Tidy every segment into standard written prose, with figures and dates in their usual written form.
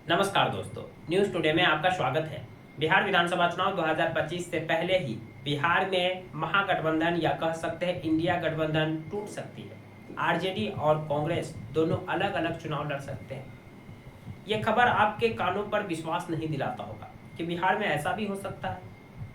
नमस्कार दोस्तों, news today में आपका स्वागत है। बिहार विधानसभा चुनाव 2025 से पहले ही बिहार में महागठबंधन या कह सकते हैं इंडिया गठबंधन टूट सकती है। आरजेडी और कांग्रेस दोनों अलग अलग चुनाव लड़ सकते हैं। ये खबर आपके कानों पर विश्वास नहीं दिलाता होगा कि बिहार में ऐसा भी हो सकता है,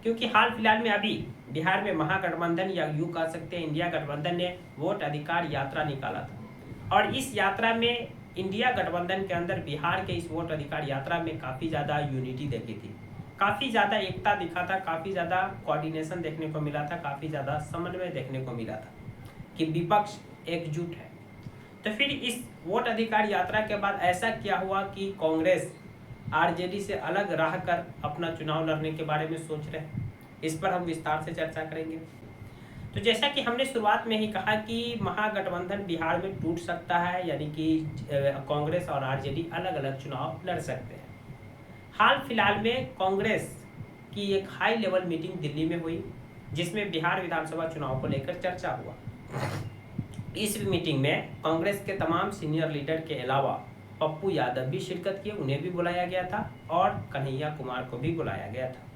क्योंकि हाल फिलहाल में अभी बिहार में महागठबंधन या यूँ कह सकते हैं इंडिया गठबंधन ने वोट अधिकार यात्रा निकाला था और इस यात्रा में इंडिया गठबंधन के अंदर बिहार के इस वोट अधिकार यात्रा में काफ़ी ज़्यादा यूनिटी देखी थी, काफ़ी ज़्यादा एकता दिखा था, काफ़ी ज़्यादा कोऑर्डिनेशन देखने को मिला था, काफ़ी ज़्यादा समन्वय देखने को मिला था कि विपक्ष एकजुट है। तो फिर इस वोट अधिकार यात्रा के बाद ऐसा क्या हुआ कि कांग्रेस आरजेडी से अलग रह कर अपना चुनाव लड़ने के बारे में सोच रहे हैं? इस पर हम विस्तार से चर्चा करेंगे। तो जैसा कि हमने शुरुआत में ही कहा कि महागठबंधन बिहार में टूट सकता है, यानी कि कांग्रेस और आरजेडी अलग अलग चुनाव लड़ सकते हैं। हाल फिलहाल में कांग्रेस की एक हाई लेवल मीटिंग दिल्ली में हुई, जिसमें बिहार विधानसभा चुनाव को लेकर चर्चा हुआ। इस मीटिंग में कांग्रेस के तमाम सीनियर लीडर के अलावा पप्पू यादव भी शिरकत किए, उन्हें भी बुलाया गया था और कन्हैया कुमार को भी बुलाया गया था।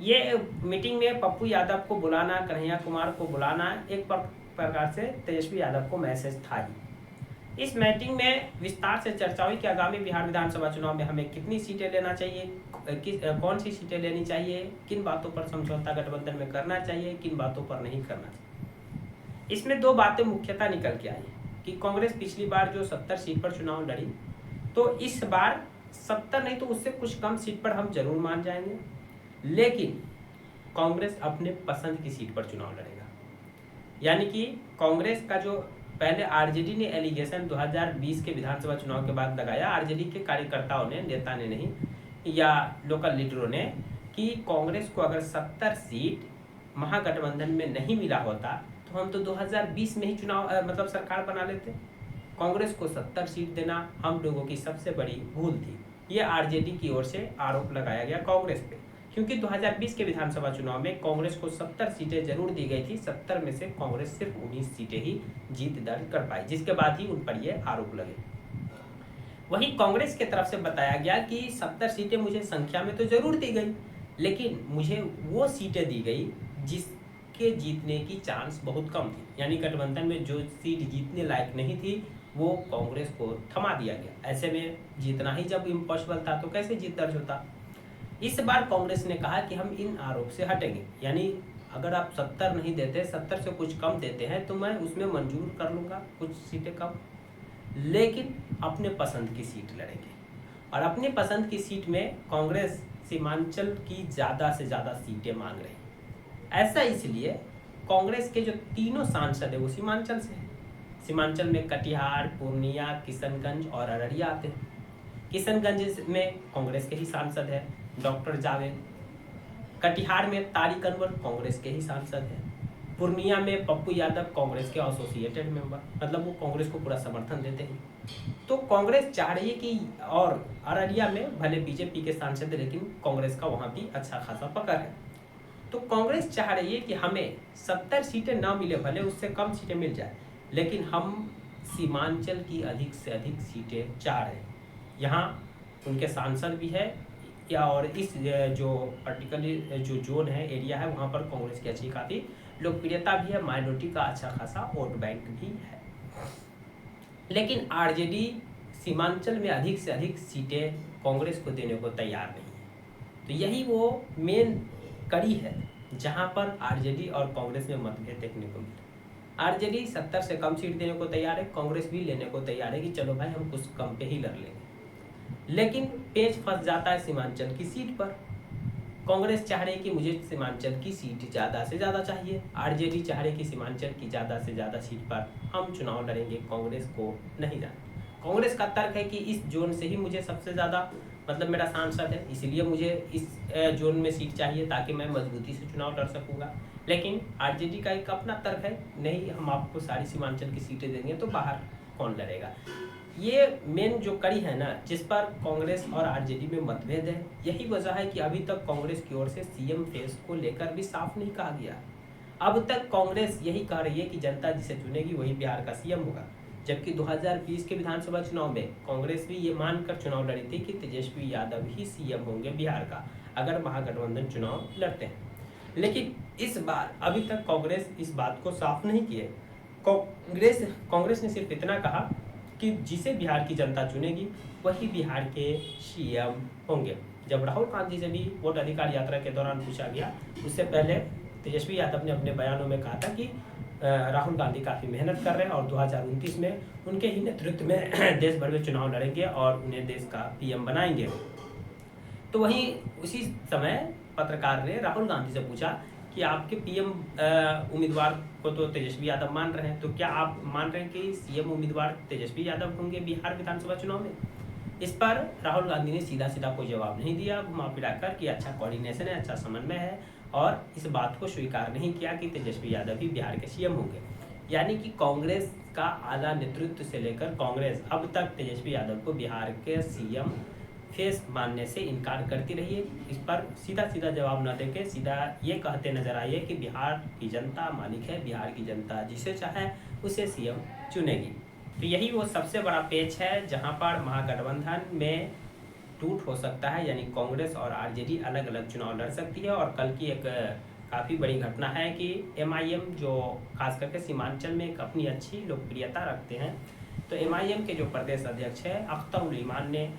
ये मीटिंग में पप्पू यादव को बुलाना, कन्हैया कुमार को बुलाना एक प्रकार से तेजस्वी यादव को मैसेज था ही। इस मीटिंग में विस्तार से चर्चा हुई कि आगामी बिहार विधानसभा चुनाव में हमें कितनी सीटें लेना चाहिए, कौन सी सीटें लेनी चाहिए, किन बातों पर समझौता गठबंधन में करना चाहिए, किन बातों पर नहीं करना चाहिए। इसमें दो बातें मुख्यतः निकल के आई कि कांग्रेस पिछली बार जो 70 सीट पर चुनाव लड़ी, तो इस बार 70 नहीं तो उससे कुछ कम सीट पर हम जरूर मान जाएंगे, लेकिन कांग्रेस अपने पसंद की सीट पर चुनाव लड़ेगा। यानी कि कांग्रेस का जो पहले आरजेडी ने एलिगेशन 2020 के विधानसभा चुनाव के बाद लगाया, आरजेडी के कार्यकर्ताओं ने, नेता ने नहीं या लोकल लीडरों ने, कि कांग्रेस को अगर 70 सीट महागठबंधन में नहीं मिला होता तो हम तो 2020 में ही चुनाव सरकार बना लेते। कांग्रेस को 70 सीट देना हम लोगों की सबसे बड़ी भूल थी। ये आरजेडी की ओर से आरोप लगाया गया कांग्रेस पे, क्योंकि 2020 के विधानसभा चुनाव में कांग्रेस को 70 सीटें जरूर दी गई थी। 70 में से कांग्रेस सिर्फ 19 सीटें ही जीत दर्ज कर पाई, जिसके बाद ही उन पर यह आरोप लगे। वहीं कांग्रेस की तरफ से बताया गया कि 70 सीटें मुझे संख्या में तो जरूर दी गई, लेकिन मुझे वो सीटें दी गई जिसके जीतने की चांस बहुत कम थी। यानी गठबंधन में जो सीट जीतने लायक नहीं थी वो कांग्रेस को थमा दिया गया। ऐसे में जीतना ही जब इम्पॉसिबल था तो कैसे जीत दर्ज होता। इस बार कांग्रेस ने कहा कि हम इन आरोप से हटेंगे, यानी अगर आप 70 नहीं देते, 70 से कुछ कम देते हैं तो मैं उसमें मंजूर कर लूँगा कुछ सीटें कम, लेकिन अपने पसंद की सीट लड़ेंगे। और अपने पसंद की सीट में कांग्रेस सीमांचल की ज़्यादा से ज़्यादा सीटें मांग रही है। ऐसा इसलिए कांग्रेस के जो तीनों सांसद है वो सीमांचल से हैं। सीमांचल में कटिहार, पूर्णिया, किशनगंज और अररिया आते हैं। किशनगंज में कांग्रेस के ही सांसद है डॉक्टर जावेद, कटिहार में तारिक अनवर कांग्रेस के ही सांसद हैं, पूर्णिया में पप्पू यादव कांग्रेस के एसोसिएटेड मेंबर, मतलब वो कांग्रेस को पूरा समर्थन देते हैं। तो कांग्रेस चाह रही है कि, और अररिया में भले बीजेपी के सांसद है लेकिन कांग्रेस का वहाँ भी अच्छा खासा पकड़ है। तो कांग्रेस चाह रही है कि हमें 70 सीटें ना मिले, भले उससे कम सीटें मिल जाए, लेकिन हम सीमांचल की अधिक से अधिक सीटें चाह रहे हैं। यहाँ उनके सांसद भी है या, और इस जो पर्टिकुलर जो जोन है, एरिया है, वहाँ पर कांग्रेस की अच्छी काफ़ी लोकप्रियता भी है, माइनॉरिटी का अच्छा खासा वोट बैंक भी है। लेकिन आरजेडी सीमांचल में अधिक से अधिक सीटें कांग्रेस को देने को तैयार नहीं है। तो यही वो मेन कड़ी है जहाँ पर आरजेडी और कांग्रेस में मतभेद देखने को मिला। आरजेडी 70 से कम सीट देने को तैयार है, कांग्रेस भी लेने को तैयार है कि चलो भाई हम कुछ कम पे ही लड़ लेंगे, लेकिन पेच फंस जाता है सीमांचल की सीट पर। कांग्रेस चाह रही है कि मुझे सीमांचल की सीट ज़्यादा से ज़्यादा चाहिए, आरजेडी चाह रही है कि सीमांचल की ज़्यादा से ज़्यादा सीट पर हम चुनाव लड़ेंगे, कांग्रेस को नहीं जाना। कांग्रेस का तर्क है कि इस जोन से ही मुझे सबसे ज़्यादा मेरा सांसद है, इसलिए मुझे इस जोन में सीट चाहिए ताकि मैं मजबूती से चुनाव लड़ सकूँगा। लेकिन आरजेडी का एक अपना तर्क है, नहीं हम आपको सारी सीमांचल की सीटें देंगे तो बाहर कौन लड़ेगा। ये मेन जो कड़ी है ना, जिस पर कांग्रेस और आरजेडी में मतभेद है, यही वजह है कि अभी तक कांग्रेस की ओर से सीएम फेस को लेकर भी साफ नहीं कहा गया। अब तक कांग्रेस यही कह रही है कि जनता जिसे चुनेगी वही बिहार का सीएम होगा, जबकि 2020 के विधानसभा चुनाव में कांग्रेस भी ये मानकर चुनाव लड़ी थी कि तेजस्वी यादव ही सीएम होंगे बिहार का अगर महागठबंधन चुनाव लड़ते हैं। लेकिन इस बार अभी तक कांग्रेस इस बात को साफ नहीं की है। कांग्रेस ने सिर्फ इतना कहा कि जिसे बिहार की जनता चुनेगी वही बिहार के सीएम होंगे। जब राहुल गांधी से भी वोट अधिकार यात्रा के दौरान पूछा गया, उससे पहले तेजस्वी यादव ने अपने बयानों में कहा था कि राहुल गांधी काफ़ी मेहनत कर रहे हैं और 2029 में उनके ही नेतृत्व में देश भर में चुनाव लड़ेंगे और उन्हें देश का पीएम बनाएंगे। तो वहीं उसी समय पत्रकार ने राहुल गांधी से पूछा कि आपके पीएम उम्मीदवार को तो तेजस्वी यादव मान रहे हैं, तो क्या आप मान रहे हैं कि सीएम उम्मीदवार तेजस्वी यादव होंगे बिहार विधानसभा चुनाव में? इस पर राहुल गांधी ने सीधा सीधा कोई जवाब नहीं दिया, घुमा फिरा कर कि अच्छा कोऑर्डिनेशन है, अच्छा समन्वय है, और इस बात को स्वीकार नहीं किया कि तेजस्वी यादव ही बिहार के सीएम होंगे। यानी कि कांग्रेस का आला नेतृत्व से लेकर कांग्रेस अब तक तेजस्वी यादव को बिहार के सीएम फेस मानने से इनकार करती रही है। इस पर सीधा सीधा जवाब न देके सीधा ये कहते नजर आइए कि बिहार की जनता मालिक है, बिहार की जनता जिसे चाहे उसे सीएम चुनेगी। तो यही वो सबसे बड़ा पेच है जहां पर महागठबंधन में टूट हो सकता है, यानी कांग्रेस और आरजेडी अलग अलग चुनाव लड़ सकती है। और कल की एक काफ़ी बड़ी घटना है कि एमआईएम जो खास करके सीमांचल में एक अपनी अच्छी लोकप्रियता रखते हैं, तो एमआईएम के जो प्रदेश अध्यक्ष हैं अख्तर उल ईमान ने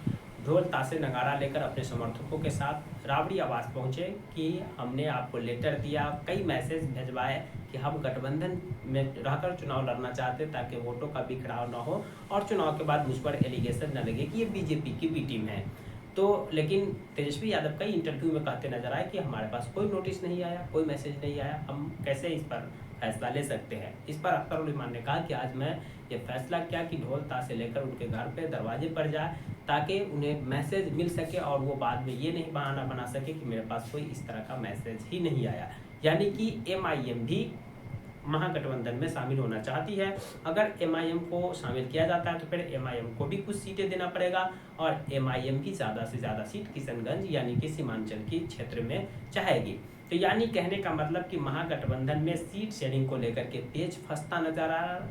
ढोल ताशे नगारा लेकर अपने समर्थकों के साथ राबड़ी आवास पहुंचे कि हमने आपको लेटर दिया, कई मैसेज भिजवाए कि हम गठबंधन में रहकर चुनाव लड़ना चाहते ताकि वोटों का बिखराव ना हो और चुनाव के बाद मुझ पर एलिगेशन न लगे कि ये बीजेपी की बी टीम है। तो लेकिन तेजस्वी यादव कई इंटरव्यू में कहते नजर आए कि हमारे पास कोई नोटिस नहीं आया, कोई मैसेज नहीं आया, हम कैसे इस पर फैसला ले सकते हैं। इस पर अख्तर उल ईमान ने कहा कि आज मैं ये फैसला किया कि ढोल ताशे लेकर उनके घर पे दरवाजे पर जाए ताकि उन्हें मैसेज मिल सके और वो बाद में ये नहीं बहाना बना सके कि मेरे पास कोई इस तरह का मैसेज ही नहीं आया। यानी कि एमआईएम भी महागठबंधन में शामिल होना चाहती है। अगर एमआईएम को शामिल किया जाता है तो फिर एमआईएम को भी कुछ सीटें देना पड़ेगा और एमआईएम भी ज़्यादा से ज़्यादा सीट किशनगंज यानी कि सीमांचल की क्षेत्र में चाहेगी। तो यानी कहने का मतलब कि महागठबंधन में सीट शेयरिंग को लेकर के पेच फंसता नजर आ रहा है।